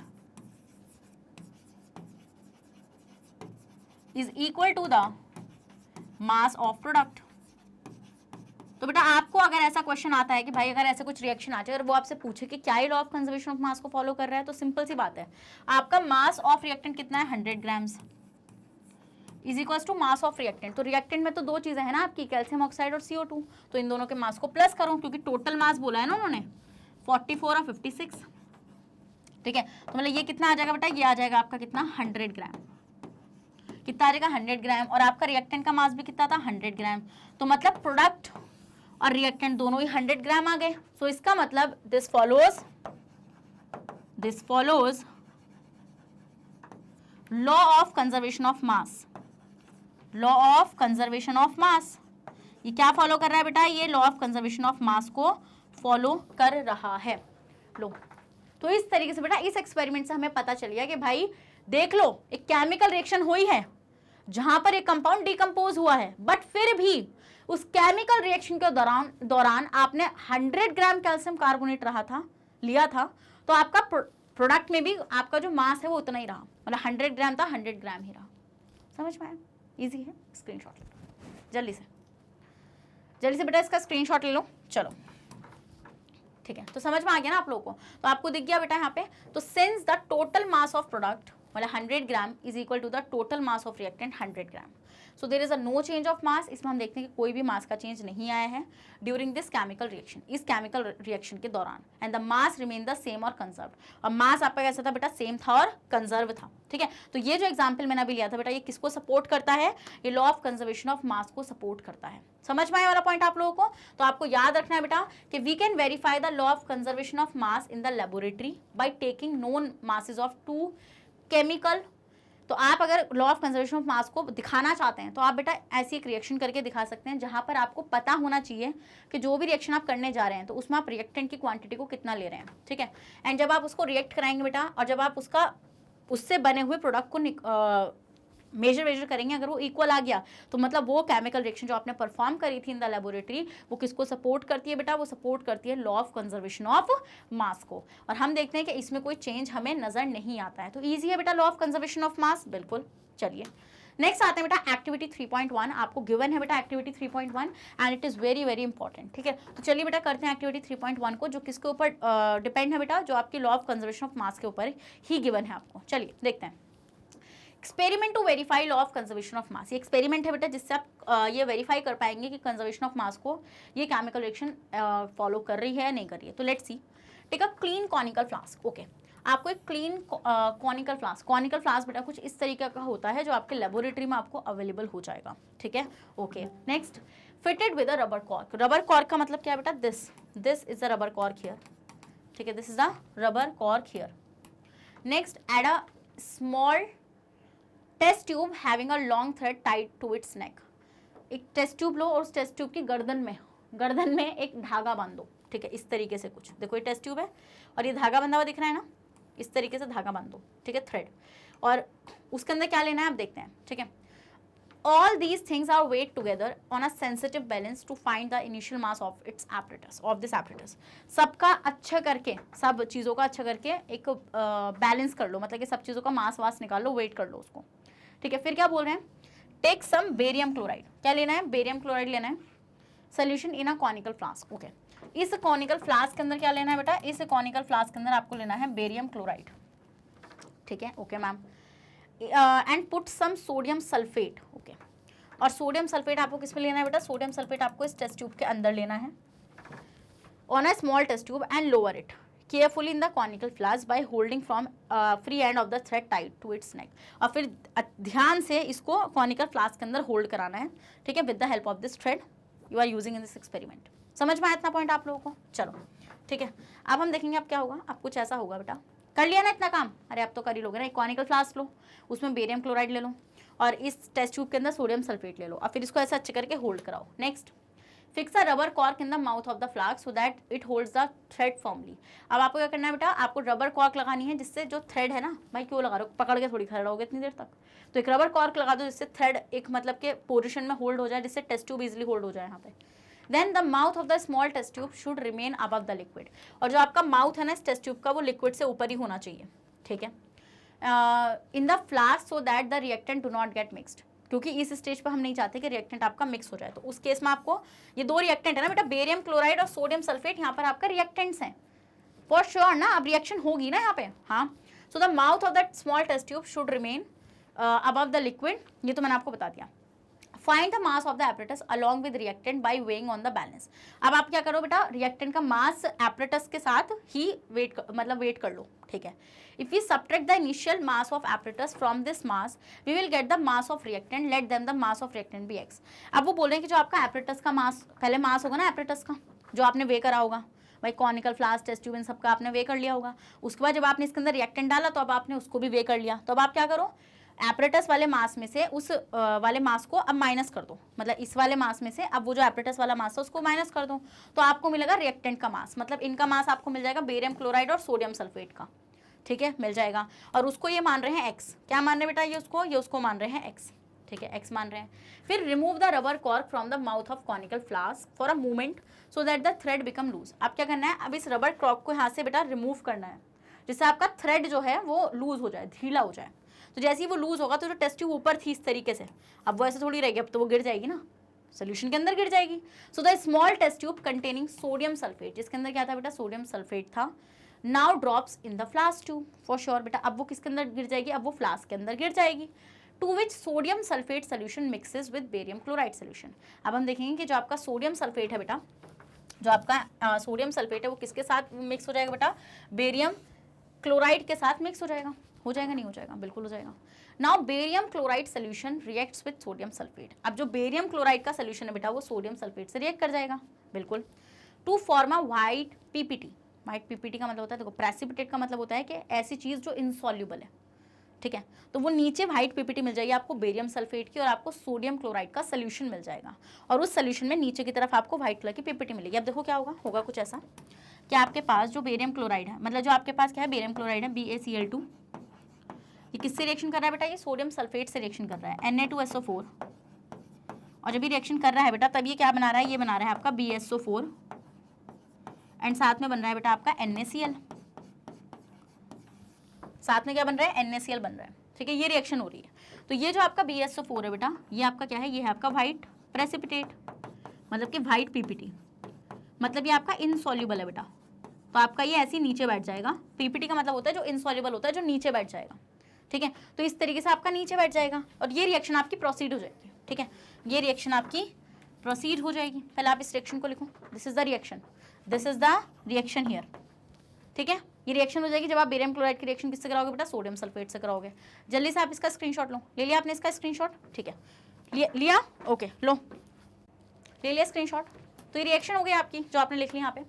is equal to the mass of product. तो बेटा आपको अगर ऐसा क्वेश्चन आता है कि भाई अगर ऐसे कुछ रिएक्शन आ जाए, अगर वो आपसे पूछे कि क्या ये law of conservation of mass को फॉलो कर रहा है, तो सिंपल सी बात है, आपका मास ऑफ रिएक्टेंट कितना है? 100 grams is equal to mass of reactant. तो रिएक्टेंट में तो दो चीजें हैं ना आपकी, कैल्शियम ऑक्साइड और CO2, तो इन दोनों के मास को प्लस करो क्योंकि टोटल मास बोला है ना उन्होंने 44 और 56, ठीक है। तो मतलब ये कितना आ जाएगा बेटा? ये आ जाएगा आपका कितना? 100 ग्राम। कितना आ जाएगा? 100 ग्राम। और आपका रिएक्टेंट का मास भी कितना था? 100 ग्राम। तो मतलब प्रोडक्ट और रिएक्टेंट दोनों ही 100 ग्राम आ गए। सो इसका मतलब this follows law of conservation of mass, law of conservation of mass, ये क्या फॉलो कर रहा है बेटा, ये law of conservation of mass को फॉलो कर रहा है। लो, तो इस तरीके से बेटा इस एक्सपेरिमेंट से हमें पता चल गया कि भाई देख लो, एक केमिकल रिएक्शन हुई है जहां पर एक कंपाउंड डिकम्पोज हुआ है, बट फिर भी उस केमिकल रिएक्शन के दौरान आपने 100 ग्राम कैल्शियम कार्बोनेट लिया था, तो आपका प्रोडक्ट में भी आपका जो मास है वो उतना ही रहा, मतलब 100 ग्राम था, 100 ग्राम ही रहा। समझ में आया? इजी है, स्क्रीनशॉट ले लो जल्दी से बेटा, इसका स्क्रीनशॉट ले लो। चलो ठीक है, तो समझ में आ गया ना आप लोगों को? तो आपको दिख गया बेटा यहाँ पे, तो since the total mass of product मतलब 100 gram is equal to the total mass of reactant 100 gram, so there is a no change of mass. इसमें हम देखते हैं कि कोई भी मास का चेंज नहीं आया है ड्यूरिंग दिस केमिकल रिएक्शन, इस केमिकल रिएक्शन के दौरान, and the mass remain the same और कंजर्व। और मास आपका कैसा था बेटा, सेम था और कंजर्व था। ठीक है, तो ये जो एग्जाम्पल मैंने अभी लिया था बेटा, ये किसको सपोर्ट करता है, ये law of conservation of mass को सपोर्ट करता है। समझ में आया वाला पॉइंट आप लोगों को? तो आपको याद रखना है बेटा कि we can verify the law of conservation of mass in the laboratory by taking known masses of 2 chemical. तो आप अगर law of conservation of mass को दिखाना चाहते हैं तो आप बेटा ऐसी एक रिएक्शन करके दिखा सकते हैं जहां पर आपको पता होना चाहिए कि जो भी रिएक्शन आप करने जा रहे हैं तो उसमें आप रिएक्टेंट की क्वांटिटी को कितना ले रहे हैं। ठीक है, एंड जब आप उसको रिएक्ट कराएंगे बेटा, और जब आप उससे बने हुए प्रोडक्ट को मेजर करेंगे, अगर वो इक्वल आ गया तो मतलब वो केमिकल रिएक्शन जो आपने परफॉर्म करी थी इन द लेबोरेटरी वो किसको सपोर्ट करती है बेटा, वो सपोर्ट करती है law of conservation of mass को। और हम देखते हैं कि इसमें कोई चेंज हमें नजर नहीं आता है, तो ईजी है बेटा लॉ ऑफ कंजर्वेशन ऑफ मास, बिल्कुल। चलिए नेक्स्ट आते हैं बेटा एक्टिविटी 3.1, आपको गिवन है बेटा activity 3.1 and it is very very important. ठीक है, तो चलिए बेटा करते हैं एक्टिविटी 3.1 को, जो किसके ऊपर डिपेंड है बेटा, जो आपकी law of conservation of mass के ऊपर ही गिवन है आपको। चलिए देखते हैं, experiment to verify law of conservation of mass. ये एक्सपेरिमेंट है बेटा जिससे आप ये वेरीफाई कर पाएंगे कि कंजर्वेशन ऑफ मास को ये केमिकल रिएक्शन फॉलो कर रही है या नहीं कर रही है। तो let's see, take a clean conical flask. Okay, आपको एक क्लीन कॉनिकल फ्लास्क बेटा कुछ इस तरीके का होता है जो आपके लेबोरेटरी में आपको अवेलेबल हो जाएगा। ठीक है, okay. Next, fitted with a rubber cork. Rubber cork का मतलब क्या है बेटा, this is the rubber cork here. ठीक है, this is the rubber cork here. Next, add a small test tube having a long thread tied to its neck. एक test tube लो और उस टेस्ट ट्यूब की गर्दन में एक धागा बांधो। ठीक है, इस तरीके से कुछ, देखो ये टेस्ट ट्यूब है और ये धागा बंधा हुआ दिख रहा है ना, इस तरीके से धागा बांध दो। ठीक है, थ्रेड, और उसके अंदर क्या लेना है आप देखते हैं। ठीक है, all these things are weighed together on a sensitive balance to find the initial mass of its apparatus, of this apparatus। सबका अच्छा करके, सब चीज़ों का अच्छा करके एक बैलेंस कर लो, मतलब कि सब चीज़ों का मास वास निकाल लो, वेट कर लो उसको। ठीक है, फिर क्या बोल रहे हैं, टेक सम बेरियम क्लोराइड। क्या लेना है, बेरियम क्लोराइड लेना है, solution in a conical flask. Okay, इस कॉनिकल फ्लास्क के अंदर क्या लेना है बेटा, इस कॉनिकल फ्लास्क के अंदर आपको लेना है बेरियम क्लोराइड। ठीक है, okay ma'am. And put some sodium sulphate. Okay, और सोडियम सल्फेट आपको किस में लेना है बेटा, सोडियम सल्फेट आपको इस टेस्ट ट्यूब के अंदर लेना है, on a small test tube, and lower it carefully in the conical flask by holding from free end of the thread tied to its neck. और फिर ध्यान से इसको कॉनिकल फ्लास्क के अंदर होल्ड कराना है। ठीक है, with the help of this thread you are using in this experiment. समझ में आया इतना पॉइंट आप लोगों को? चलो ठीक है, अब हम देखेंगे अब क्या होगा। अब कुछ ऐसा होगा बेटा, कर लिया ना इतना काम, अरे अब तो कर ही लोगे ना। एक कॉनिकल फ्लास्क लो, उसमें बेरियम क्लोराइड ले लो और इस टेस्ट ट्यूब के अंदर सोडियम सल्फेट ले लो और फिर इसको ऐसा अच्छे करके होल्ड कराओ। Next, fix a rubber cork in the mouth of the flask so that it holds the thread formally. अब आपको क्या करना है बेटा, आपको रबर कॉर्क लगानी है जिससे जो थ्रेड है ना, भाई क्यों लगा रहे हो, पकड़ के थोड़ी खड़े रहोगे इतनी देर तक, तो एक रबर कॉर्क लगा दो जिससे थ्रेड एक मतलब के पोजिशन में होल्ड हो जाए, जिससे टेस्ट ट्यूब इजिली होल्ड हो जाए यहाँ पे। Then the mouth of the small test tube should remain above the liquid. और जो आपका माउथ है ना इस टेस्ट ट्यूब का, वो लिक्विड से ऊपर ही होना चाहिए। ठीक है, इन the flask so that the reactant do not get mixed, क्योंकि इस स्टेज पर हम नहीं चाहते कि रिएक्टेंट आपका मिक्स हो जाए। तो उस केस में आपको ये दो रिएक्टेंट है ना बेटा, बेरियम क्लोराइड और सोडियम सल्फेट, यहाँ पर आपका रिएक्टेंट्स हैं फॉर श्योर ना, अब रिएक्शन होगी ना यहाँ पे। हाँ, so the mouth of the small test tube should remain above the liquid, ये तो मैंने आपको बता दिया। Find the mass of the apparatus along with reactant by weighing on the balance. अब आप क्या करो बेटा, रिएक्टेंट का मास एपरेटस के साथ ही वेट कर लो। ठीक है, if we subtract the initial mass of apparatus from this mass we will get the mass of reactant, let them the mass of reactant be x। अब वो बोल रहे हैं कि जो आपका apparatus का मास, पहले मास होगा ना apparatus का जो आपने वे करा होगा, भाई कॉनिकल फ्लास्क टेस्ट ट्यूब इन सबका आपने वे कर लिया होगा। उसके बाद जब आपने इसके अंदर रिएक्टेंट डाला तो अब आपने उसको भी वे कर लिया। तो अब आप क्या करो, एपरेटस वाले मास में से उस वाले मास को अब माइनस कर दो, मतलब इस वाले मास में से अब वो जो एपरेटस वाला मास है उसको माइनस कर दो, तो आपको मिलेगा रिएक्टेंट का मास, मतलब इनका मास आपको मिल जाएगा बेरियम क्लोराइड और सोडियम सल्फेट का, ठीक है, मिल जाएगा। और उसको ये मान रहे हैं x, क्या मान रहे हैं बेटा, ये उसको मान रहे हैं x, ठीक है, x मान रहे हैं। फिर remove the rubber cork from the mouth of conical flask for a moment so that the thread become loose. अब क्या करना है, अब इस रबर कॉर्क को यहाँ से बेटा रिमूव करना है, जिससे आपका थ्रेड जो है वो लूज हो जाए, ढीला हो जाए। तो जैसे ही वो लूज होगा तो जो टेस्ट ट्यूब ऊपर थी इस तरीके से, अब वो ऐसे थोड़ी रहेगी, अब तो वो गिर जाएगी ना, सोल्यूशन के अंदर गिर जाएगी। So the small test tube containing sodium sulphate, जिसके अंदर क्या था बेटा, सोडियम सल्फेट था, now drops in the flask tube for sure बेटा, अब वो किसके अंदर गिर जाएगी, अब वो फ्लास्क के अंदर गिर जाएगी, to which sodium sulphate solution mixes with barium chloride solution. अब हम देखेंगे कि जो आपका सोडियम सल्फेट है बेटा, जो आपका सोडियम सल्फेट है वो किसके साथ मिक्स हो जाएगा बेटा, बेरियम क्लोराइड के साथ मिक्स हो जाएगा, नहीं हो जाएगा, बिल्कुल हो जाएगा। Now barium chloride solution reacts with sodium sulphate, अब जो बेरियम क्लोराइड का सोल्यूशन है बेटा वो सोडियम सल्फेट से रिएक्ट कर जाएगा, बिल्कुल, to form a white PPT. White PPT का मतलब होता है, देखो प्रेसिपिटेट का मतलब होता है कि ऐसी चीज जो इनसॉल्युबल है, ठीक है, तो वो नीचे व्हाइट पीपीटी मिल जाएगी आपको बेरियम सल्फेट की, और आपको सोडियम क्लोराइड का सोल्यूशन मिल जाएगा, और उस सोल्यूशन में नीचे की तरफ आपको व्हाइट कलर की पीपीटी मिलेगी। अब देखो क्या होगा कुछ ऐसा कि आपके पास जो बेरियम क्लोराइड है, मतलब जो आपके पास क्या है, बेरियम क्लोराइड है BaCl2, ये किससे रिएक्शन कर रहा है बेटा, ये सोडियम सल्फेट से रिएक्शन कर रहा है, Na2SO4, और जब ये रिएक्शन कर रहा है बेटा तब ये क्या बना रहा है, ये बना रहा है आपका BSO4, एंड साथ में बन रहा है बेटा आपका NaCl, साथ में क्या बन रहा है, NaCl बन रहा है, ठीक है, ये रिएक्शन हो रही है। तो ये जो आपका BSO4 है बेटा, ये आपका क्या है, ये है आपका व्हाइट प्रेसिपिटेट, मतलब कि व्हाइट पीपीटी, मतलब ये आपका इनसॉल्युबल है बेटा, तो आपका ये ऐसे ही नीचे बैठ जाएगा। पीपीटी का मतलब होता है जो इनसॉल्युबल होता है, जो नीचे बैठ जाएगा, ठीक है, तो इस तरीके से आपका नीचे बैठ जाएगा, और ये रिएक्शन आपकी प्रोसीड हो जाएगी, ठीक है, ये रिएक्शन आपकी प्रोसीड हो जाएगी। पहले आप इस रिएक्शन को लिखो, this is the reaction, this is the reaction here, ठीक है, ये रिएक्शन हो जाएगी जब आप बेरियम क्लोराइड की रिएक्शन किससे कराओगे बेटा, सोडियम सल्फेट से कराओगे। जल्दी से आप इसका स्क्रीनशॉट लो, ले लिया आपने इसका स्क्रीनशॉट, ठीक है, लिया, ओके, लो, ले लिया स्क्रीनशॉट। तो ये रिएक्शन हो गई आपकी जो आपने लिख ली यहाँ पे।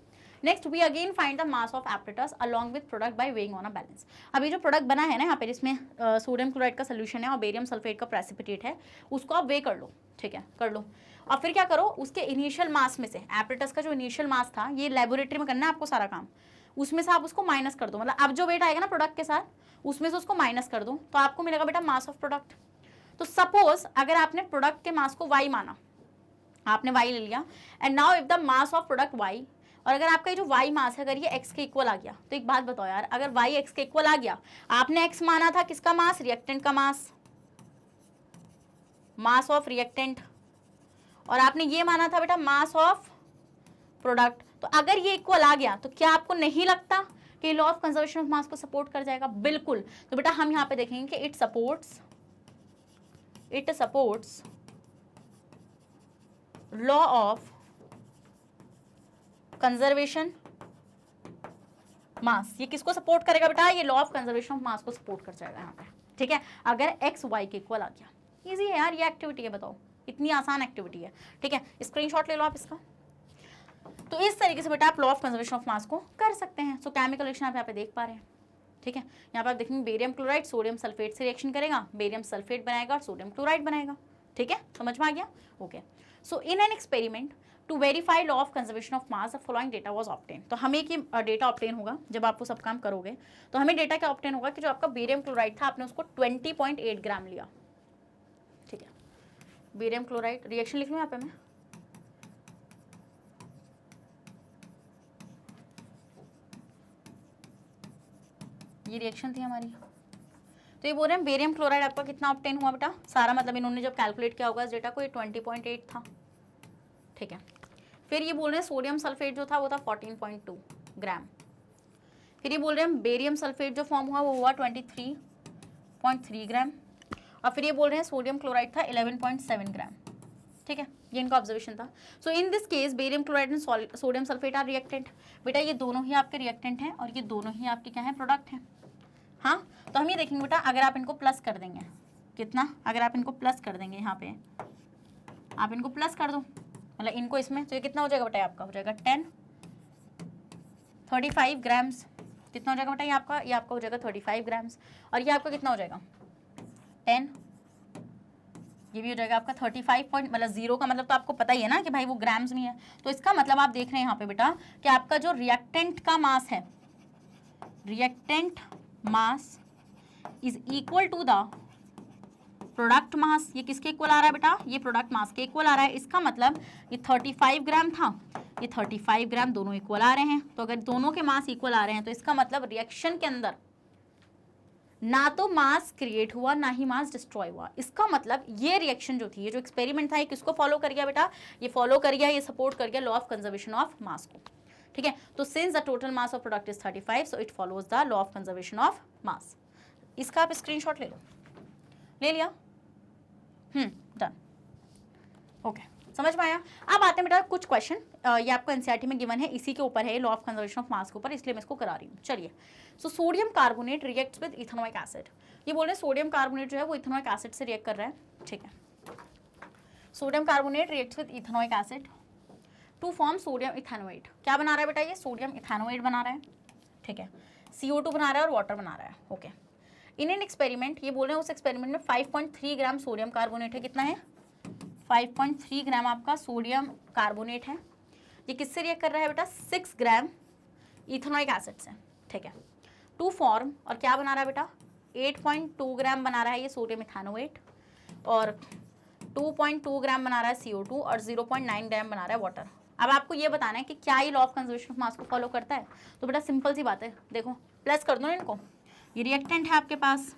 Next we again find the mass of apparatus along with product by weighing on a balance. अभी जो प्रोडक्ट बना है ना यहाँ पे, जिसमें सोडियम क्लोराइड का सोल्यूशन है और बेरियम सल्फेट का प्रेसिपिटेट है, उसको आप वे कर लो, ठीक है, कर लो, और फिर क्या करो, उसके इनिशियल मास में से एपरेटस का जो इनिशियल मास था, ये लेबोरेटरी में करना है आपको सारा काम, उसमें से आप उसको माइनस कर दो, मतलब अब जो वेट आएगा ना प्रोडक्ट के साथ उसमें से उसको माइनस कर दो, तो आपको मिलेगा बेटा मास ऑफ प्रोडक्ट। तो सपोज अगर आपने प्रोडक्ट के मास को y माना, आपने y ले लिया, and now if the mass of product y, और अगर आपका ये जो y मास है अगर ये x के इक्वल आ गया, तो एक बात बताओ यार, अगर y x के इक्वल आ गया, आपने x माना था किसका मास, रिएक्टेंट का मास, मास ऑफ रिएक्टेंट, और आपने ये माना था बेटा मास ऑफ प्रोडक्ट, तो अगर ये इक्वल आ गया तो क्या आपको नहीं लगता कि law of conservation of mass को सपोर्ट कर जाएगा, बिल्कुल। तो बेटा हम यहाँ पे देखेंगे कि it supports law of conservation mass. ये किसको सपोर्ट करेगा बेटा, ये law of conservation of mass को सपोर्ट कर जाएगा यहाँ पे, ठीक है, अगर एक्स वाई के इक्वल आ गया। इजी है यार ये एक्टिविटी है, बताओ इतनी आसान एक्टिविटी है, ठीक है, स्क्रीनशॉट ले लो आप इसका। तो इस तरीके से बेटा आप law of conservation of mass को कर सकते हैं। सो केमिकल रिएक्शन आप यहाँ पे देख पा रहे हैं, ठीक है, यहाँ पर आप देखेंगे बेरियम क्लोराइड सोडियम सल्फेट से रिएक्शन करेगा, बेरियम सल्फेट बनाएगा और सोडियम क्लोराइड बनाएगा, ठीक है, समझ में आ गया, okay. So in an experiment to verify law of conservation of mass the following data was obtain. तो हमें कि डेटा ऑब्टेन होगा जब आप वो सब काम करोगे, तो हमें डेटा क्या ऑब्टेन होगा कि जो आपका बेरियम क्लोराइड था आपने उसको 20.8 ग्राम लिया, ठीक है, बेरियम क्लोराइड रिएक्शन लिख लूँ यहाँ पे मैं, ये रिएक्शन थी हमारी। तो ये बोल रहे हैं बेरियम क्लोराइड आपका कितना ऑब्टेन हुआ बेटा, सारा मतलब इन्होंने जब कैलकुलेट किया होगा इस डेटा को, ये 20.8 था, ठीक है। फिर ये बोल रहे हैं सोडियम सल्फेट जो था वो था 14.2 ग्राम। फिर ये बोल रहे हैं बेरियम सल्फेट जो फॉर्म हुआ वो हुआ 23.3 ग्राम, और फिर ये बोल रहे हैं सोडियम क्लोराइड था 11.7 ग्राम, ठीक है, ये इनका ऑब्जर्वेशन था। So in this case barium chloride and sodium sulphate are reactant. बेटा ये दोनों ही आपके रिएक्टेंट हैं और ये दोनों ही आपके क्या हैं, प्रोडक्ट हैं, हाँ। तो हम ये देखेंगे बेटा अगर आप इनको प्लस कर देंगे, कितना, अगर आप इनको प्लस कर देंगे, यहाँ पे आप इनको प्लस कर दो, मतलब इनको इसमें, तो ये कितना हो जाएगा बेटा, आपका हो जाएगा 35 ग्राम्स, कितना हो जाएगा बेटा ये आपका हो जाएगा 35 ग्राम्स, और ये आपका कितना हो जाएगा 10, ये भी हो जाएगा आपका 35 पॉइंट, मतलब 0 का मतलब तो आपको पता ही है ना कि भाई वो ग्राम्स में है। तो इसका मतलब आप देख रहे हैं यहाँ पे बेटा कि आपका जो रिएक्टेंट का मास है, reactant mass is equal to the product mass. ये किसके इक्वल आ रहा है बेटा? ये प्रोडक्ट मास के इक्वल आ रहा है। इसका मतलब ये 35 ग्राम था, ये 35 ग्राम, दोनों इक्वल आ रहे हैं। तो अगर दोनों के मास इक्वल आ रहे हैं तो इसका मतलब रिएक्शन के अंदर ना तो मास क्रिएट हुआ ना ही मास डिस्ट्रॉय हुआ। इसका मतलब ये रिएक्शन जो थी, ये जो एक्सपेरिमेंट था, ये किसको फॉलो कर गया बेटा? ये फॉलो कर गया, ये सपोर्ट कर गया law of conservation of mass को। ठीक है, तो since the total mass of product is 35, so it follows the law of conservation of मास। इसका आप स्क्रीनशॉट ले लो। ले लिया? डन। ओके, समझ में आया? अब आते हैं बेटा कुछ क्वेश्चन, ये आपको एनसीईआरटी में गिवन है, इसी के ऊपर है, law of conservation of mass के ऊपर, इसलिए मैं इसको करा रही हूँ। चलिए, so sodium carbonate reacts with ethanoic acid. ये बोल रहे हैं सोडियम कार्बोनेट जो है वो इथेनोइक एसिड से रिएक्ट कर रहा है। ठीक है, sodium carbonate reacts with ethanoic acid to form sodium ethanoate. क्या बना रहा है बेटा? ये सोडियम इथेनोएट बना रहा है। ठीक है, CO2 बना रहा है और वाटर बना रहा है। ओके, इन एन एक्सपेरिमेंट, ये बोल रहे हैं उस एक्सपेरिमेंट में 5.3 ग्राम सोडियम कार्बोनेट है। कितना है? 5.3 ग्राम आपका सोडियम कार्बोनेट है। ये किससे रिएक्ट कर रहा है बेटा? 6 ग्राम इथेनोइक एसिड से। ठीक है, टू फॉर्म, और क्या बना रहा है बेटा? 8.2 ग्राम बना रहा है ये सोडियम इथेनोएट, और 2.2 ग्राम बना रहा है CO2, और 0.9 ग्राम बना रहा है वाटर। अब आपको ये बताना है कि क्या ये law of conservation of mass को फॉलो करता है। तो बेटा सिंपल सी बात है, देखो प्लस कर दो ना इनको। ये रिएक्टेंट है आपके पास,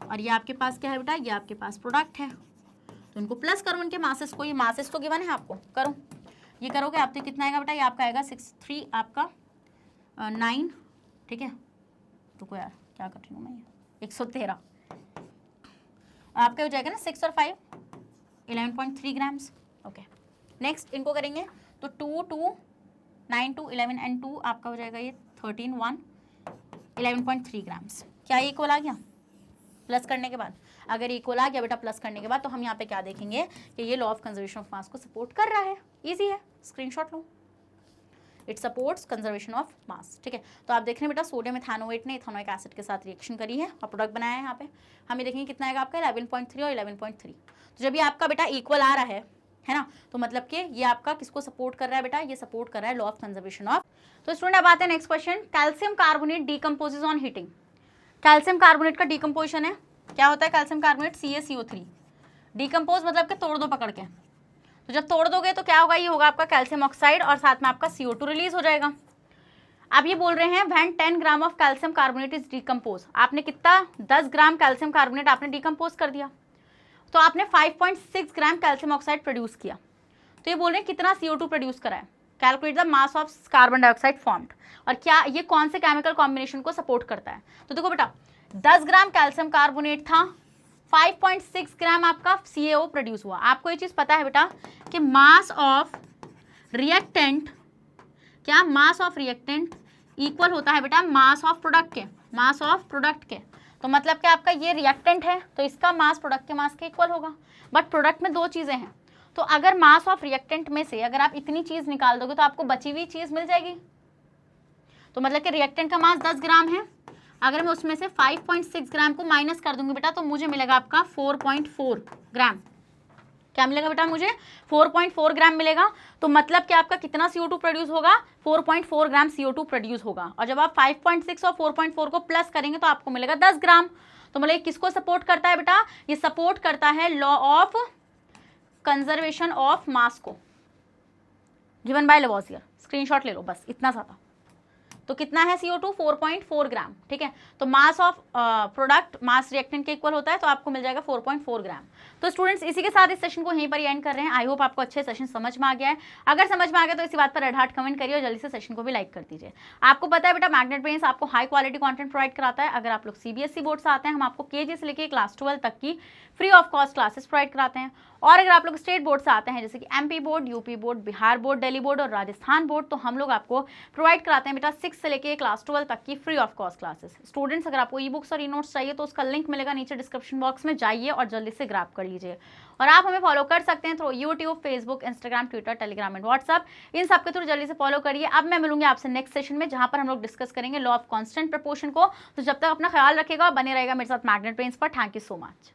और ये आपके पास क्या है बेटा? ये आपके पास प्रोडक्ट है। तो इनको प्लस करो, इनके मासेस को। ये मासेस तो गिवन है आपको, करो। ये करोगे आप तो कितना आएगा बेटा? ये आपका आएगा 63 आपका 9। ठीक है, रुको यार, क्या कर रही हूँ मैं? ये 113 आपका हो जाएगा ना, 6 और 5 11.3 ग्राम्स। ओके, नेक्स्ट इनको करेंगे तो 2 2 9 2 11 एंड 2 आपका हो जाएगा ये 13 1 11.3 ग्राम्स। क्या ये इक्वल आ गया प्लस करने के बाद? अगर इक्वल आ गया बेटा प्लस करने के बाद, तो हम यहाँ पे क्या देखेंगे कि ये law of conservation of mass को सपोर्ट कर रहा है। इजी है, screenshot low. It supports conservation of मास। ठीक है, तो आप देख रहे हैं बेटा सोडियम इथेनोएट ने इथेनोइक एसिड के साथ रिएक्शन करी है और प्रोडक्ट बनाया है। यहाँ पे हम ये देखेंगे कितना आएगा आपका 11.3 और 11.3। तो जब ये आपका बेटा इक्वल आ रहा है ना, तो मतलब कि ये आपका किसको सपोर्ट कर रहा है बेटा? ये सपोर्ट कर रहा है लॉ ऑफ कंजर्वेशन ऑफ। तो स्टूडेंट अब आते हैं next question. Calcium carbonate decomposes on heating. Calcium carbonate का डीकम्पोजिशन है, क्या होता है? कैल्शियम कार्बोनेट CaCO3 डीकम्पोज मतलब कि तोड़ दो पकड़ के। तो जब तोड़ दोगे तो क्या होगा? ये होगा आपका कैल्शियम ऑक्साइड और साथ में आपका CO2 रिलीज हो जाएगा। अब ये बोल रहे हैं when 10 gram of calcium carbonate is decompose. आपने कितना? 10 ग्राम कैल्शियम कार्बोनेट आपने डीकम्पोज कर दिया, तो आपने 5.6 ग्राम कैल्शियम ऑक्साइड प्रोड्यूस किया। तो ये बोल रहे हैं कितना CO2 प्रोड्यूस करा है? Calculate the mass of carbon dioxide formed. और क्या ये कौन से केमिकल कॉम्बिनेशन को सपोर्ट करता है? तो देखो बेटा 10 ग्राम कैल्शियम कार्बोनेट था, 5.6 ग्राम आपका CaO प्रोड्यूस हुआ। आपको ये चीज़ पता है बेटा कि मास ऑफ रिएक्टेंट, क्या मास ऑफ रिएक्टेंट इक्वल होता है बेटा मास ऑफ प्रोडक्ट के, मास ऑफ प्रोडक्ट के। तो मतलब कि आपका ये रिएक्टेंट है तो इसका मास प्रोडक्ट के मास के इक्वल होगा। बट प्रोडक्ट में दो चीज़ें हैं, तो अगर मास ऑफ रिएक्टेंट में से अगर आप इतनी चीज़ निकाल दोगे तो आपको बची हुई चीज़ मिल जाएगी। तो मतलब कि रिएक्टेंट का मास 10 ग्राम है, अगर मैं उसमें से 5.6 ग्राम को माइनस कर दूंगी बेटा तो मुझे मिलेगा आपका 4.4 ग्राम। क्या मिलेगा बेटा? मुझे 4.4 ग्राम मिलेगा। तो मतलब कि आपका कितना CO2 प्रोड्यूस होगा? 4.4 ग्राम CO2 प्रोड्यूस होगा। और जब आप 5.6 और 4.4 को प्लस करेंगे तो आपको मिलेगा 10 ग्राम। तो मतलब किसको सपोर्ट करता है बेटा? ये सपोर्ट करता है law of conservation of mass को, गिवन बाय लवोसियर। स्क्रीनशॉट ले लो, बस इतना सा था। तो कितना है CO2? 4.4 ग्राम। ठीक है, तो मास ऑफ प्रोडक्ट मास रिएक्टेंट के इक्वल होता है, तो आपको मिल जाएगा 4.4 ग्राम। तो स्टूडेंट्स इसी के साथ इस सेशन को यहीं पर एंड कर रहे हैं। आई होप आपको अच्छे सेशन समझ में आ गया है। अगर समझ में आ गया तो इसी बात पर रेड हार्ट कमेंट करिए और जल्दी से सेशन को भी लाइक कर दीजिए। आपको पता है बेटा मैग्नेट ब्रेन्स आपको हाई क्वालिटी कंटेंट प्रोवाइड कराता है। अगर आप लोग CBSE बोर्ड से आते हैं, हम आपको KG से लेकर क्लास 12 तक की free of cost classes provide कराते हैं। और अगर आप लोग स्टेट बोर्ड से आते हैं जैसे कि MP board, UP board, Bihar board, Delhi board और राजस्थान बोर्ड, तो हम लोग आपको प्रोवाइड कराते हैं बेटा 6 से लेके क्लास 12 तक की free of cost classes. Students अगर आपको ई बुक्स और ई नोट्स चाहिए तो उसका लिंक मिलेगा नीचे डिस्क्रिप्शन बॉक्स में, जाइए और जल्दी से ग्रैब कर लीजिए। और आप हमें फॉलो कर सकते हैं through YouTube, Facebook, Instagram, Twitter, Telegram and WhatsApp. इन सब के थ्रू जल्दी से फॉलो करिए। अब मैं मिलूंगी आपसे नेक्स्ट सेशन में, जहां पर हम लोग डिस्कस करेंगे लॉ ऑफ कांस्टेंट प्रपोर्शन को। तो जब तक अपना ख्याल रखेगा, बने रहेगा मेरे साथ मैग्नेट ब्रेन्स पर। Thank you so much.